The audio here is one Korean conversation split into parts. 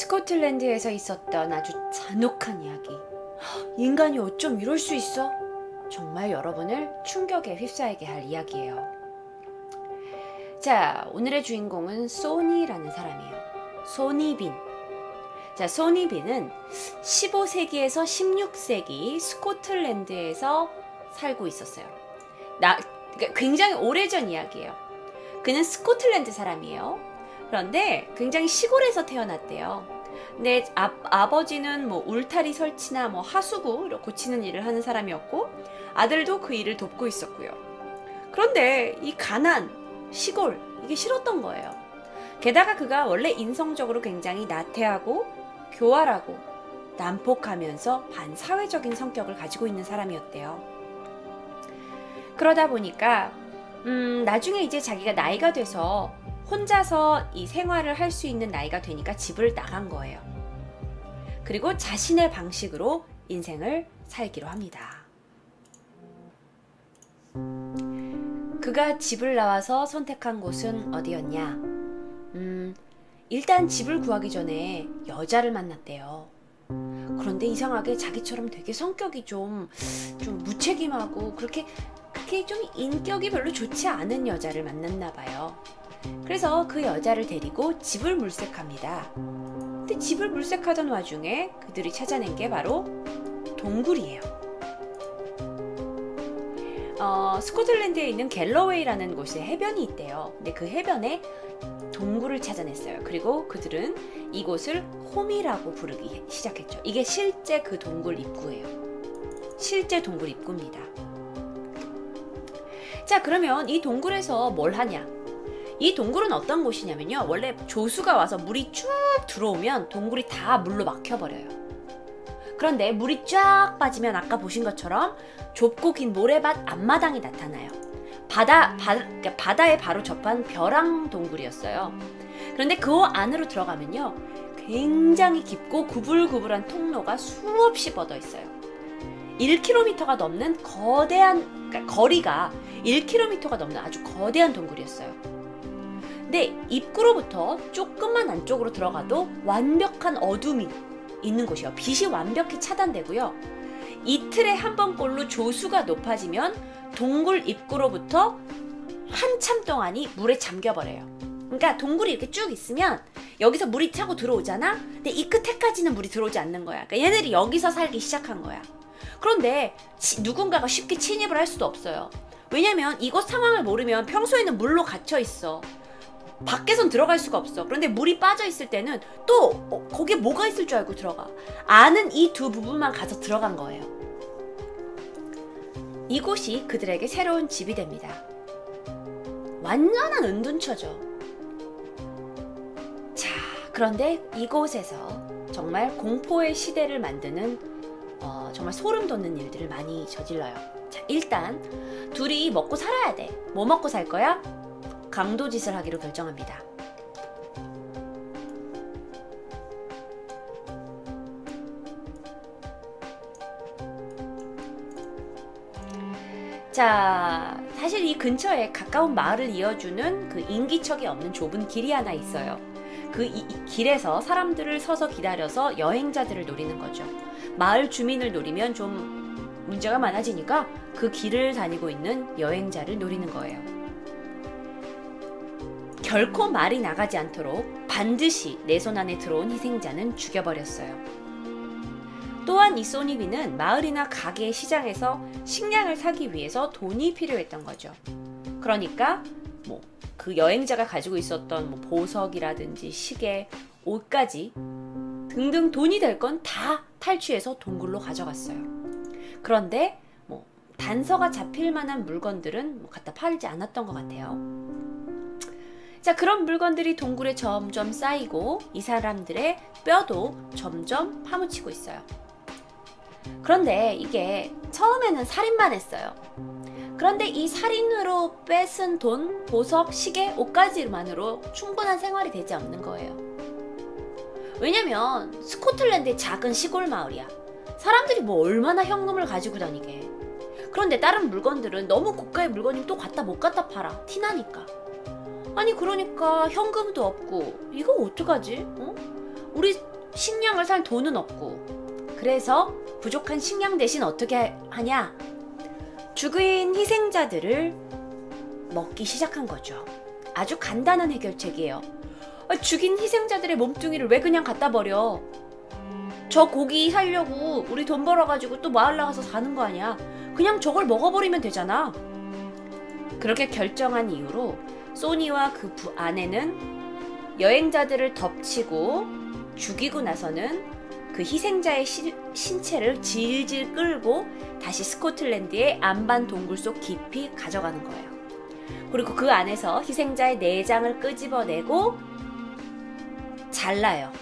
스코틀랜드에서 있었던 아주 잔혹한 이야기. 인간이 어쩜 이럴 수 있어? 정말 여러분을 충격에 휩싸이게 할 이야기예요. 자, 오늘의 주인공은 소니라는 사람이에요. 소니 빈. 자, 소니 빈은 15세기에서 16세기 스코틀랜드에서 살고 있었어요. 그러니까 굉장히 오래전 이야기예요. 그는 스코틀랜드 사람이에요. 그런데 굉장히 시골에서 태어났대요. 근데 아버지는 뭐 울타리 설치나 뭐 하수구 고치는 일을 하는 사람이었고, 아들도 그 일을 돕고 있었고요. 그런데 이 가난, 시골, 이게 싫었던 거예요. 게다가 그가 원래 인성적으로 굉장히 나태하고 교활하고 난폭하면서 반사회적인 성격을 가지고 있는 사람이었대요. 그러다 보니까 나중에 이제 자기가 나이가 돼서 혼자서 이 생활을 할 수 있는 나이가 되니까 집을 나간 거예요. 그리고 자신의 방식으로 인생을 살기로 합니다. 그가 집을 나와서 선택한 곳은 어디였냐? 일단 집을 구하기 전에 여자를 만났대요. 그런데 이상하게 자기처럼 되게 성격이 좀 무책임하고 그렇게 좀 인격이 별로 좋지 않은 여자를 만났나 봐요. 그래서 그 여자를 데리고 집을 물색합니다. 근데 집을 물색하던 와중에 그들이 찾아낸 게 바로 동굴이에요. 스코틀랜드에 있는 갤러웨이라는 곳에 해변이 있대요. 근데 그 해변에 동굴을 찾아냈어요. 그리고 그들은 이곳을 홈이라고 부르기 시작했죠. 이게 실제 그 동굴 입구예요. 실제 동굴 입구입니다. 자, 그러면 이 동굴에서 뭘 하냐? 이 동굴은 어떤 곳이냐면요, 원래 조수가 와서 물이 쭉 들어오면 동굴이 다 물로 막혀버려요. 그런데 물이 쫙 빠지면 아까 보신 것처럼 좁고 긴 모래밭 앞마당이 나타나요. 바다에 바로 접한 벼랑 동굴이었어요. 그런데 그 안으로 들어가면요, 굉장히 깊고 구불구불한 통로가 수없이 뻗어 있어요. 1km가 넘는 거리가 1km가 넘는 아주 거대한 동굴이었어요. 근데 입구로부터 조금만 안쪽으로 들어가도 완벽한 어둠이 있는 곳이에요. 빛이 완벽히 차단되고요. 이틀에 한 번꼴로 조수가 높아지면 동굴 입구로부터 한참 동안이 물에 잠겨버려요. 그러니까 동굴이 이렇게 쭉 있으면 여기서 물이 차고 들어오잖아? 근데 이 끝에까지는 물이 들어오지 않는 거야. 그러니까 얘네들이 여기서 살기 시작한 거야. 그런데 누군가가 쉽게 침입을 할 수도 없어요. 왜냐면 이곳 상황을 모르면 평소에는 물로 갇혀 있어. 밖에선 들어갈 수가 없어. 그런데 물이 빠져 있을 때는 또 거기에 뭐가 있을 줄 알고 들어가. 아는 이 두 부분만 가서 들어간 거예요. 이곳이 그들에게 새로운 집이 됩니다. 완전한 은둔처죠. 자, 그런데 이곳에서 정말 공포의 시대를 만드는 정말 소름 돋는 일들을 많이 저질러요. 자, 일단 둘이 먹고 살아야 돼. 뭐 먹고 살 거야? 강도짓을 하기로 결정합니다. 자, 사실 이 근처에 가까운 마을을 이어주는 그 인기척이 없는 좁은 길이 하나 있어요. 그 길에서 사람들을 서서 기다려서 여행자들을 노리는 거죠. 마을 주민을 노리면 좀 문제가 많아지니까 그 길을 다니고 있는 여행자를 노리는 거예요. 결코 말이 나가지 않도록 반드시 내 손 안에 들어온 희생자는 죽여버렸어요. 또한 이 소니비는 마을이나 가게, 시장에서 식량을 사기 위해서 돈이 필요했던 거죠. 그러니까 뭐 그 여행자가 가지고 있었던 뭐 보석이라든지 시계, 옷까지 등등 돈이 될 건 다 탈취해서 동굴로 가져갔어요. 그런데 뭐 단서가 잡힐 만한 물건들은 뭐 갖다 팔지 않았던 것 같아요. 자, 그런 물건들이 동굴에 점점 쌓이고 이 사람들의 뼈도 점점 파묻히고 있어요. 그런데 이게 처음에는 살인만 했어요. 그런데 이 살인으로 뺏은 돈, 보석, 시계, 옷까지만으로 충분한 생활이 되지 않는 거예요. 왜냐면 스코틀랜드의 작은 시골 마을이야. 사람들이 뭐 얼마나 현금을 가지고 다니게. 그런데 다른 물건들은 너무 고가의 물건이면 또 갖다 못 갖다 팔아. 티나니까. 아니 그러니까 현금도 없고 이거 어떡하지? 우리 식량을 살 돈은 없고. 그래서 부족한 식량 대신 어떻게 하냐? 죽은 희생자들을 먹기 시작한 거죠. 아주 간단한 해결책이에요. 죽인 희생자들의 몸뚱이를 왜 그냥 갖다 버려? 저 고기 살려고 우리 돈 벌어가지고 또 마을 나가서 사는 거 아니야? 그냥 저걸 먹어버리면 되잖아. 그렇게 결정한 이후로 소니와 그 아내는 여행자들을 덮치고 죽이고 나서는 그 희생자의 신체를 질질 끌고 다시 스코틀랜드의 안반 동굴 속 깊이 가져가는 거예요. 그리고 그 안에서 희생자의 내장을 끄집어내고 잘라요.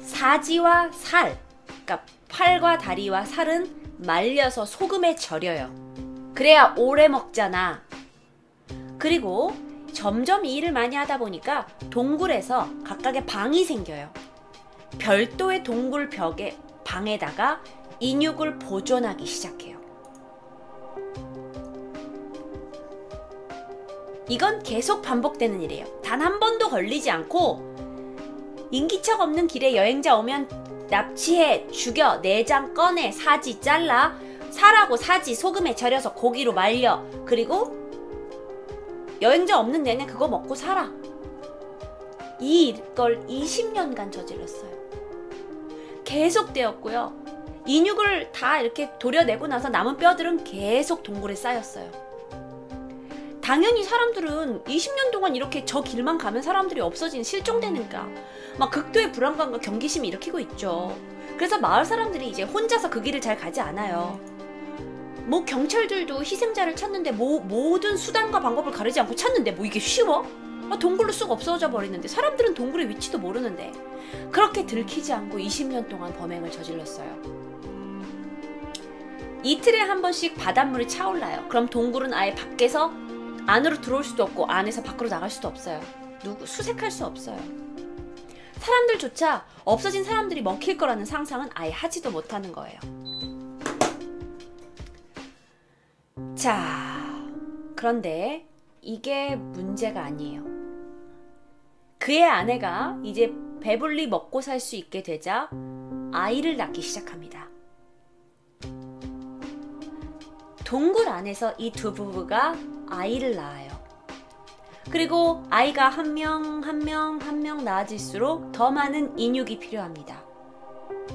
사지와 살, 그러니까 팔과 다리와 살은 말려서 소금에 절여요. 그래야 오래 먹잖아. 그리고 점점 이 일을 많이 하다 보니까 동굴에서 각각의 방이 생겨요. 별도의 동굴 벽에 방에다가 인육을 보존하기 시작해요. 이건 계속 반복되는 일이에요. 단 한 번도 걸리지 않고 인기척 없는 길에 여행자 오면 납치해, 죽여, 내장 꺼내, 사지 잘라, 살하고 사지 소금에 절여서 고기로 말려. 그리고 여행자 없는 내내 그거 먹고 살아. 이걸 20년간 저질렀어요. 계속되었고요. 인육을 다 이렇게 도려내고 나서 남은 뼈들은 계속 동굴에 쌓였어요. 당연히 사람들은 20년 동안 이렇게 저 길만 가면 사람들이 없어지는, 실종되는가 막 극도의 불안감과 경계심이 일으키고 있죠. 그래서 마을 사람들이 이제 혼자서 그 길을 잘 가지 않아요. 뭐 경찰들도 희생자를 찾는데 모든 수단과 방법을 가리지 않고 찾는데 뭐 이게 쉬워? 동굴로 쑥 없어져 버리는데, 사람들은 동굴의 위치도 모르는데. 그렇게 들키지 않고 20년 동안 범행을 저질렀어요. 이틀에 한 번씩 바닷물이 차올라요. 그럼 동굴은 아예 밖에서 안으로 들어올 수도 없고 안에서 밖으로 나갈 수도 없어요. 수색할 수 없어요. 사람들조차 없어진 사람들이 먹힐 거라는 상상은 아예 하지도 못하는 거예요. 자, 그런데 이게 문제가 아니에요. 그의 아내가 이제 배불리 먹고 살 수 있게 되자 아이를 낳기 시작합니다. 동굴 안에서 이 두 부부가 아이를 낳아요. 그리고 아이가 한 명 낳아질수록 더 많은 인육이 필요합니다.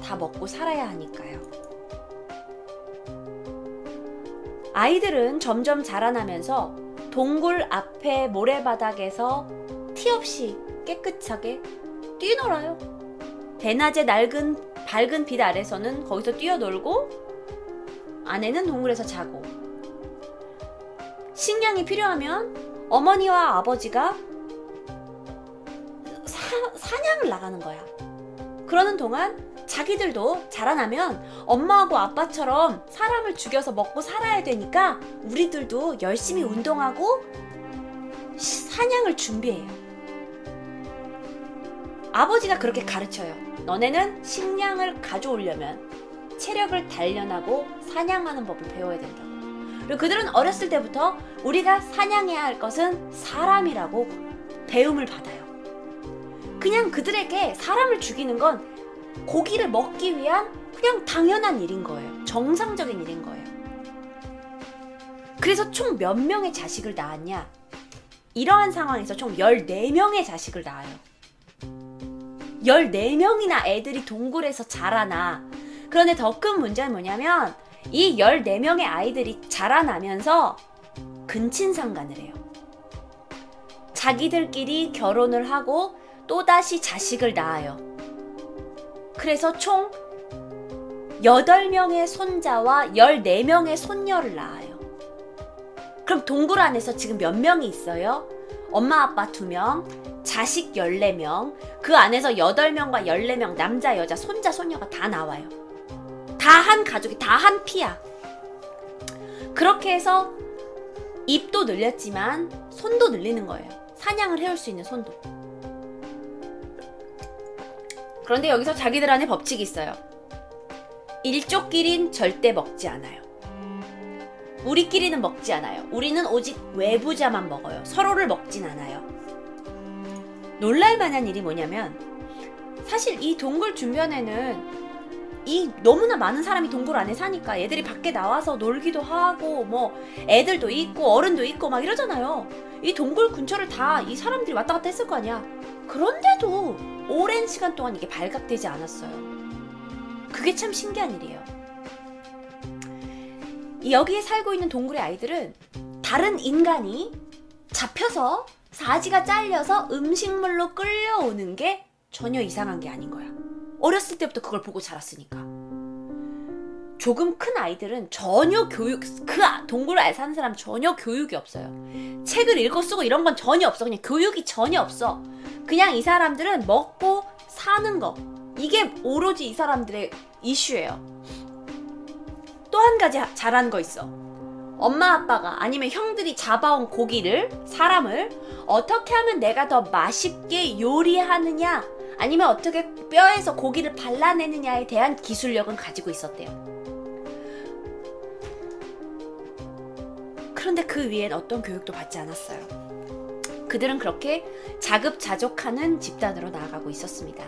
다 먹고 살아야 하니까요. 아이들은 점점 자라나면서 동굴 앞에 모래바닥에서 티 없이 깨끗하게 뛰놀아요. 대낮에 밝은 빛 아래서는 거기서 뛰어놀고, 아내는 동굴에서 자고, 식량이 필요하면 어머니와 아버지가 사냥을 나가는 거야. 그러는 동안 자기들도 자라나면 엄마하고 아빠처럼 사람을 죽여서 먹고 살아야 되니까 우리들도 열심히 운동하고 사냥을 준비해요. 아버지가 그렇게 가르쳐요. 너네는 식량을 가져오려면 체력을 단련하고 사냥하는 법을 배워야 된다고. 그리고 그들은 어렸을 때부터 우리가 사냥해야 할 것은 사람이라고 배움을 받아요. 그냥 그들에게 사람을 죽이는 건 고기를 먹기 위한 그냥 당연한 일인 거예요. 정상적인 일인 거예요. 그래서 총 몇 명의 자식을 낳았냐? 이러한 상황에서 총 14명의 자식을 낳아요. 14명이나 애들이 동굴에서 자라나. 그런데 더 큰 문제는 뭐냐면 이 14명의 아이들이 자라나면서 근친상간을 해요. 자기들끼리 결혼을 하고 또다시 자식을 낳아요. 그래서 총 8명의 손자와 14명의 손녀를 낳아요. 그럼 동굴 안에서 지금 몇 명이 있어요? 엄마 아빠 2명, 자식 14명, 그 안에서 8명과 14명 남자 여자 손자 손녀가 다 나와요. 다 한 가족이, 다 한 피야. 그렇게 해서 입도 늘렸지만 손도 늘리는 거예요. 사냥을 해올 수 있는 손도. 그런데 여기서 자기들 안에 법칙이 있어요. 일족끼린 절대 먹지 않아요. 우리끼리는 먹지 않아요. 우리는 오직 외부자만 먹어요. 서로를 먹진 않아요. 놀랄만한 일이 뭐냐면 사실 이 동굴 주변에는 이 너무나 많은 사람이 동굴 안에 사니까 애들이 밖에 나와서 놀기도 하고 뭐 애들도 있고 어른도 있고 막 이러잖아요. 이 동굴 근처를 다 이 사람들이 왔다 갔다 했을 거 아니야. 그런데도 오랜 시간 동안 이게 발각되지 않았어요. 그게 참 신기한 일이에요. 여기에 살고 있는 동굴의 아이들은 다른 인간이 잡혀서 사지가 잘려서 음식물로 끌려오는 게 전혀 이상한 게 아닌 거야. 어렸을 때부터 그걸 보고 자랐으니까. 조금 큰 아이들은 전혀 동굴 안에 사는 사람 전혀 교육이 없어요. 책을 읽고 쓰고 이런 건 전혀 없어. 그냥 교육이 전혀 없어. 그냥 이 사람들은 먹고 사는 거, 이게 오로지 이 사람들의 이슈예요. 또 한 가지 잘하는 거 있어. 엄마 아빠가 아니면 형들이 잡아온 고기를, 사람을 어떻게 하면 내가 더 맛있게 요리하느냐, 아니면 어떻게 뼈에서 고기를 발라내느냐에 대한 기술력은 가지고 있었대요. 그런데 그 위엔 어떤 교육도 받지 않았어요. 그들은 그렇게 자급자족하는 집단으로 나아가고 있었습니다.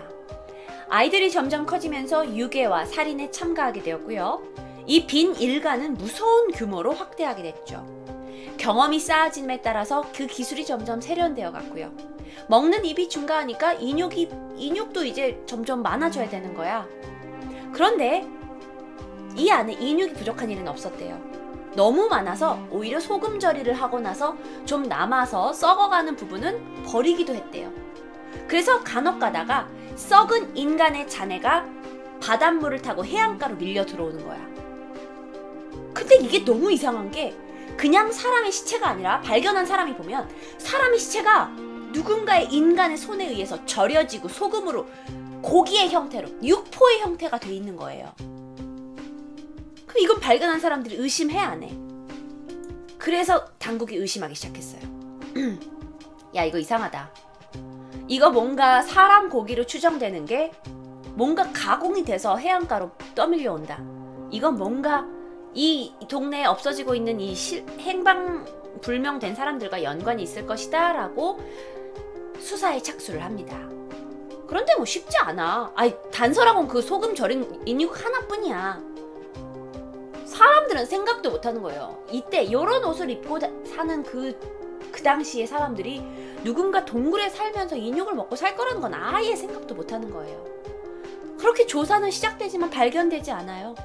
아이들이 점점 커지면서 유괴와 살인에 참가하게 되었고요. 이 빈 일가는 무서운 규모로 확대하게 됐죠. 경험이 쌓아짐에 따라서 그 기술이 점점 세련되어 갔고요. 먹는 입이 증가하니까 인육도 이제 점점 많아져야 되는 거야. 그런데 이 안에 인육이 부족한 일은 없었대요. 너무 많아서 오히려 소금 절이를 하고 나서 좀 남아서 썩어가는 부분은 버리기도 했대요. 그래서 간혹 가다가 썩은 인간의 잔해가 바닷물을 타고 해안가로 밀려 들어오는 거야. 근데 이게 너무 이상한 게 그냥 사람의 시체가 아니라 발견한 사람이 보면 사람의 시체가 누군가의 인간의 손에 의해서 절여지고 소금으로 고기의 형태로, 육포의 형태가 돼 있는 거예요. 그럼 이건 발견한 사람들이 의심해 안 해? 그래서 당국이 의심하기 시작했어요. 야, 이거 이상하다. 이거 뭔가 사람 고기로 추정되는 게 뭔가 가공이 돼서 해안가로 떠밀려 온다. 이건 뭔가 이 동네에 없어지고 있는 이 행방불명된 사람들과 연관이 있을 것이다 라고 수사에 착수를 합니다. 그런데 뭐 쉽지 않아. 아니, 단서라고는 그 소금 절인 인육 하나뿐이야. 사람들은 생각도 못하는 거예요. 이때 이런 옷을 입고 사는 그 당시의 사람들이 누군가 동굴에 살면서 인육을 먹고 살 거라는 건 아예 생각도 못하는 거예요. 그렇게 조사는 시작되지만 발견되지 않아요.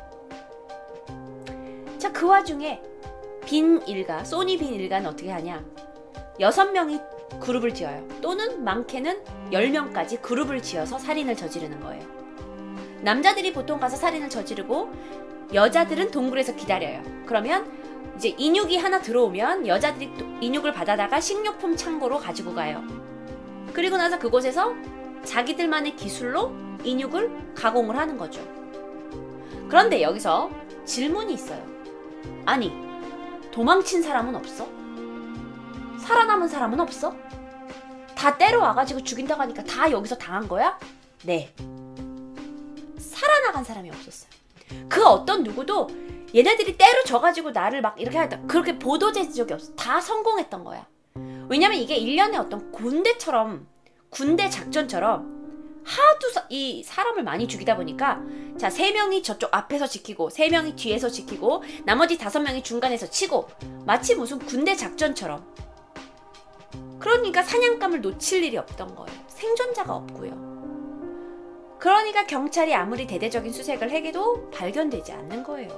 자, 그 와중에 소니 빈 일가는 어떻게 하냐? 6명이 그룹을 지어요. 또는 많게는 10명까지 그룹을 지어서 살인을 저지르는 거예요. 남자들이 보통 가서 살인을 저지르고 여자들은 동굴에서 기다려요. 그러면 이제 인육이 하나 들어오면 여자들이 인육을 받아다가 식료품 창고로 가지고 가요. 그리고 나서 그곳에서 자기들만의 기술로 인육을 가공을 하는 거죠. 그런데 여기서 질문이 있어요. 아니, 도망친 사람은 없어? 살아남은 사람은 없어? 다 때려와가지고 죽인다고 하니까 다 여기서 당한 거야? 네. 살아나간 사람이 없었어요. 그 어떤 누구도 얘네들이 때려져가지고 나를 막 이렇게 하다 그렇게 보도된 적이 없어. 다 성공했던 거야. 왜냐면 이게 일련의 어떤 군대 작전처럼 하도 이 사람을 많이 죽이다 보니까 자, 3명이 저쪽 앞에서 지키고 3명이 뒤에서 지키고 나머지 5명이 중간에서 치고 마치 무슨 군대 작전처럼. 그러니까 사냥감을 놓칠 일이 없던 거예요. 생존자가 없고요. 그러니까 경찰이 아무리 대대적인 수색을 해도 발견되지 않는 거예요.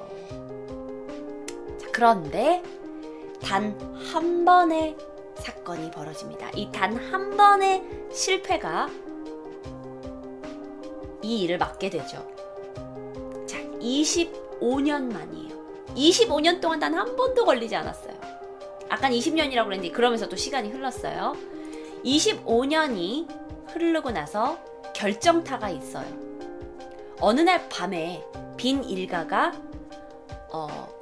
자, 그런데 단 한 번의 사건이 벌어집니다. 이 단 한 번의 실패가 이 일을 맡게 되죠. 자, 25년 만이에요. 25년 동안 단 한 번도 걸리지 않았어요. 아까 20년이라고 그랬는데 그러면서 또 시간이 흘렀어요. 25년이 흐르고 나서 결정타가 있어요. 어느 날 밤에 빈 일가가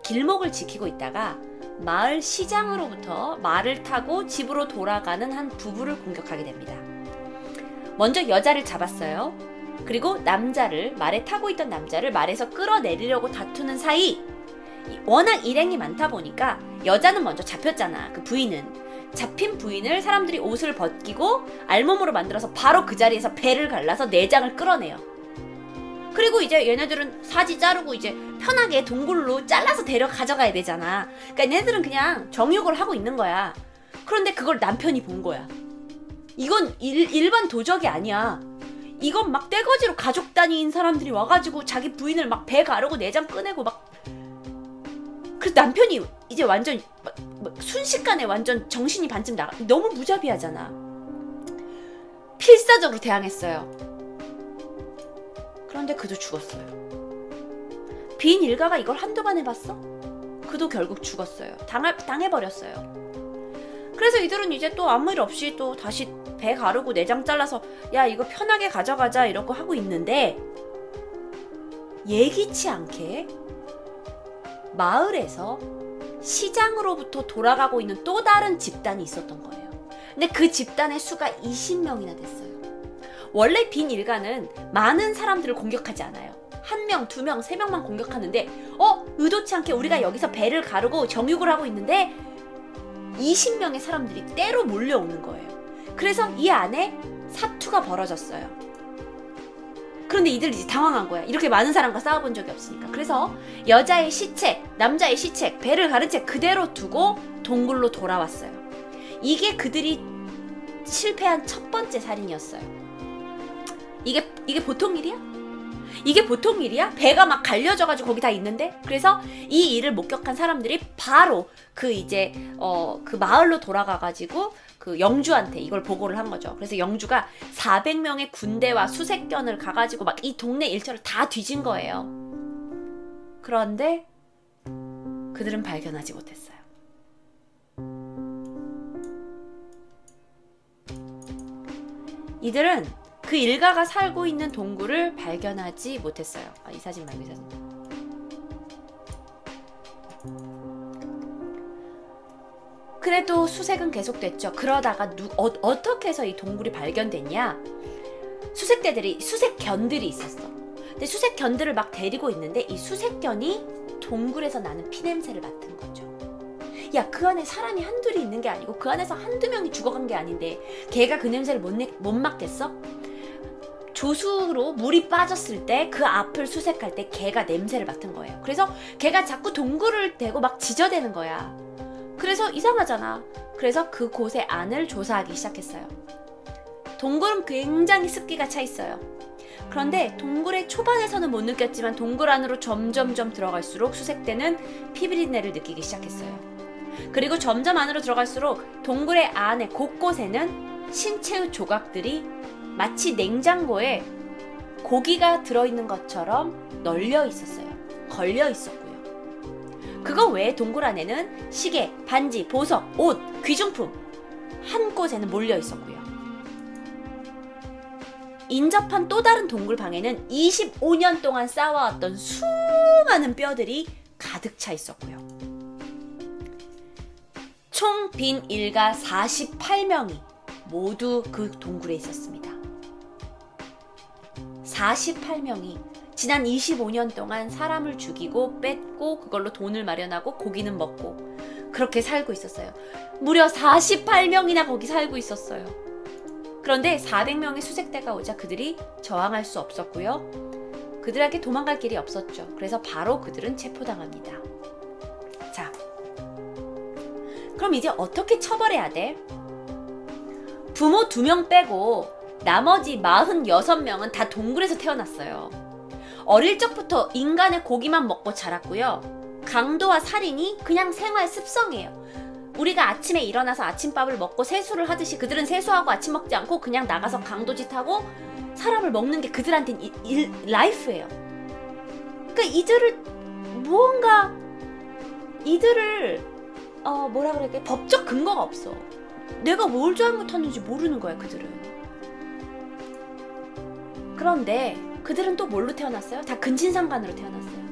길목을 지키고 있다가 마을 시장으로부터 말을 타고 집으로 돌아가는 한 부부를 공격하게 됩니다. 먼저 여자를 잡았어요. 그리고 말에 타고 있던 남자를 말에서 끌어내리려고 다투는 사이 워낙 일행이 많다 보니까 여자는 먼저 잡혔잖아. 그 부인은. 잡힌 부인을 사람들이 옷을 벗기고 알몸으로 만들어서 바로 그 자리에서 배를 갈라서 내장을 끌어내요. 그리고 이제 얘네들은 사지 자르고 이제 편하게 동굴로 잘라서 가져가야 되잖아. 그러니까 얘네들은 그냥 정육을 하고 있는 거야. 그런데 그걸 남편이 본 거야. 이건 일반 도적이 아니야. 이건 막 떼거지로 가족 단위인 사람들이 와가지고 자기 부인을 막 배 가르고 내장 꺼내고 막. 그래서 남편이 이제 완전 순식간에 완전 정신이 반쯤 나가. 너무 무자비하잖아. 필사적으로 대항했어요. 그런데 그도 죽었어요. 빈 일가가 이걸 한두 번 해봤어? 그도 결국 죽었어요. 당해버렸어요. 그래서 이들은 이제 또 아무 일 없이 또 다시 배 가르고 내장 잘라서 야 이거 편하게 가져가자 이러고 하고 있는데 예기치 않게 마을에서 시장으로부터 돌아가고 있는 또 다른 집단이 있었던 거예요. 근데 그 집단의 수가 20명이나 됐어요. 원래 빈 일가는 많은 사람들을 공격하지 않아요. 1명, 2명, 3명만 공격하는데 의도치 않게 우리가 여기서 배를 가르고 정육을 하고 있는데 20명의 사람들이 때로 몰려오는 거예요. 그래서 이 안에 사투가 벌어졌어요. 그런데 이들이 이제 당황한 거야. 이렇게 많은 사람과 싸워본 적이 없으니까. 그래서 여자의 시체, 남자의 시체, 배를 가른 채 그대로 두고 동굴로 돌아왔어요. 이게 그들이 실패한 첫 번째 살인이었어요. 이게 보통 일이야? 이게 보통 일이야? 배가 막 갈려져가지고 거기 다 있는데? 그래서 이 일을 목격한 사람들이 바로 그 이제 그 마을로 돌아가가지고 그 영주한테 이걸 보고를 한 거죠. 그래서 영주가 400명의 군대와 수색견을 가가지고 막 이 동네 일처를 다 뒤진 거예요. 그런데 그들은 발견하지 못했어요. 이들은 그 일가가 살고 있는 동굴을 발견하지 못했어요. 이 사진 말고 이 사진. 그래도 수색은 계속됐죠. 그러다가 어떻게 해서 이 동굴이 발견됐냐? 수색견들이 있었어. 근데 수색견들을 막 데리고 있는데 이 수색견이 동굴에서 나는 피냄새를 맡은 거죠. 야, 그 안에 사람이 한둘이 있는 게 아니고 그 안에서 한두 명이 죽어간 게 아닌데 걔가 그 냄새를 못 맡겠어? 조수로 물이 빠졌을 때 그 앞을 수색할 때 걔가 냄새를 맡은 거예요. 그래서 걔가 자꾸 동굴을 대고 막 지저대는 거야. 그래서 이상하잖아. 그래서 그곳의 안을 조사하기 시작했어요. 동굴은 굉장히 습기가 차 있어요. 그런데 동굴의 초반에서는 못 느꼈지만 동굴 안으로 점점점 들어갈수록 수색대는 피비린내를 느끼기 시작했어요. 그리고 점점 안으로 들어갈수록 동굴의 안에 곳곳에는 신체의 조각들이 마치 냉장고에 고기가 들어있는 것처럼 널려 있었어요. 걸려 있었고요. 그거 외에 동굴 안에는 시계, 반지, 보석, 옷, 귀중품 한 곳에는 몰려 있었고요. 인접한 또 다른 동굴 방에는 25년 동안 쌓아왔던 수많은 뼈들이 가득 차 있었고요. 총 빈 일가 48명이 모두 그 동굴에 있었습니다. 48명이 지난 25년 동안 사람을 죽이고 뺏고 그걸로 돈을 마련하고 고기는 먹고 그렇게 살고 있었어요. 무려 48명이나 거기 살고 있었어요. 그런데 400명의 수색대가 오자 그들이 저항할 수 없었고요. 그들에게 도망갈 길이 없었죠. 그래서 바로 그들은 체포당합니다. 자, 그럼 이제 어떻게 처벌해야 돼? 부모 2명 빼고 나머지 46명은 다 동굴에서 태어났어요. 어릴 적부터 인간의 고기만 먹고 자랐고요. 강도와 살인이 그냥 생활 습성이에요. 우리가 아침에 일어나서 아침밥을 먹고 세수를 하듯이 그들은 세수하고 아침 먹지 않고 그냥 나가서 강도짓하고 사람을 먹는 게 그들한테는 라이프예요. 그러니까 이들을 뭐라 그럴까, 법적 근거가 없어. 내가 뭘 잘못했는지 모르는 거야, 그들은. 그런데 그들은 또 뭘로 태어났어요? 다 근친상간으로 태어났어요.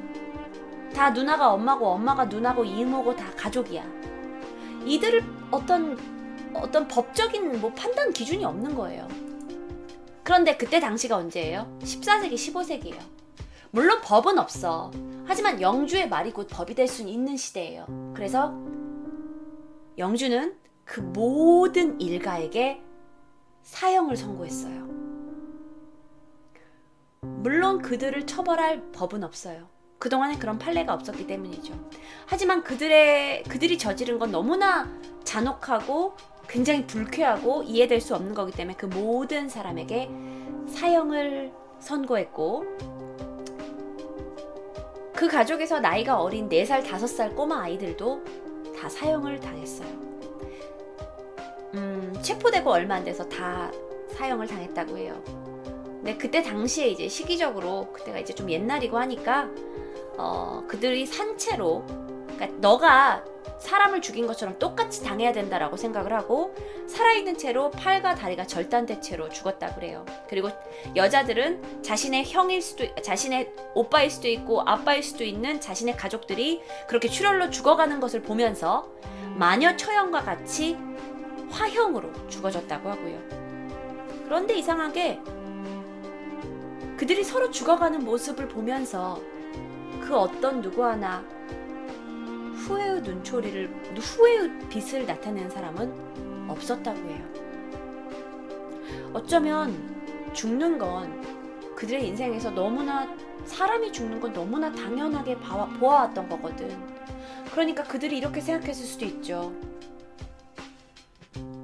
다 누나가 엄마고 엄마가 누나고 이모고 다 가족이야. 이들을 어떤 법적인 판단 기준이 없는 거예요. 그런데 그때 당시가 언제예요? 14세기, 15세기예요. 물론 법은 없어. 하지만 영주의 말이 곧 법이 될 수는 있는 시대예요. 그래서 영주는 그 모든 일가에게 사형을 선고했어요. 물론 그들을 처벌할 법은 없어요. 그동안에 그런 판례가 없었기 때문이죠. 하지만 그들이 저지른 건 너무나 잔혹하고 굉장히 불쾌하고 이해될 수 없는 거기 때문에 그 모든 사람에게 사형을 선고했고, 그 가족에서 나이가 어린 4살, 5살 꼬마 아이들도 다 사형을 당했어요. 체포되고 얼마 안 돼서 다 사형을 당했다고 해요. 근데 그때 당시에 이제 시기적으로 그때가 이제 좀 옛날이고 하니까 그들이 산채로, 그러니까 너가 사람을 죽인 것처럼 똑같이 당해야 된다라고 생각을 하고 살아있는 채로 팔과 다리가 절단된 채로 죽었다고 그래요. 그리고 여자들은 자신의 형일 수도, 자신의 오빠일 수도 있고 아빠일 수도 있는 자신의 가족들이 그렇게 출혈로 죽어가는 것을 보면서 마녀 처형과 같이 화형으로 죽어졌다고 하고요. 그런데 이상하게 그들이 서로 죽어가는 모습을 보면서 그 어떤 누구 하나 후회의 후회의 빛을 나타내는 사람은 없었다고 해요. 어쩌면 죽는 건 그들의 인생에서 너무나, 사람이 죽는 건 너무나 당연하게 보아왔던 거거든. 그러니까 그들이 이렇게 생각했을 수도 있죠.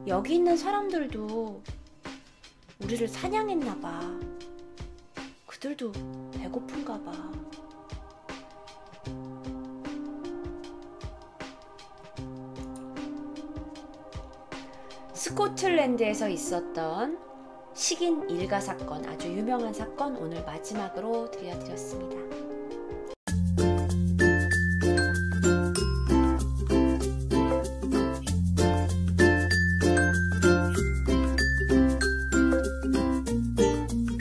여기 있는 사람들도 우리를 사냥했나 봐. 그들도 배고픈가 봐. 스코틀랜드에서 있었던 식인 일가 사건, 아주 유명한 사건 오늘 마지막으로 들려드렸습니다.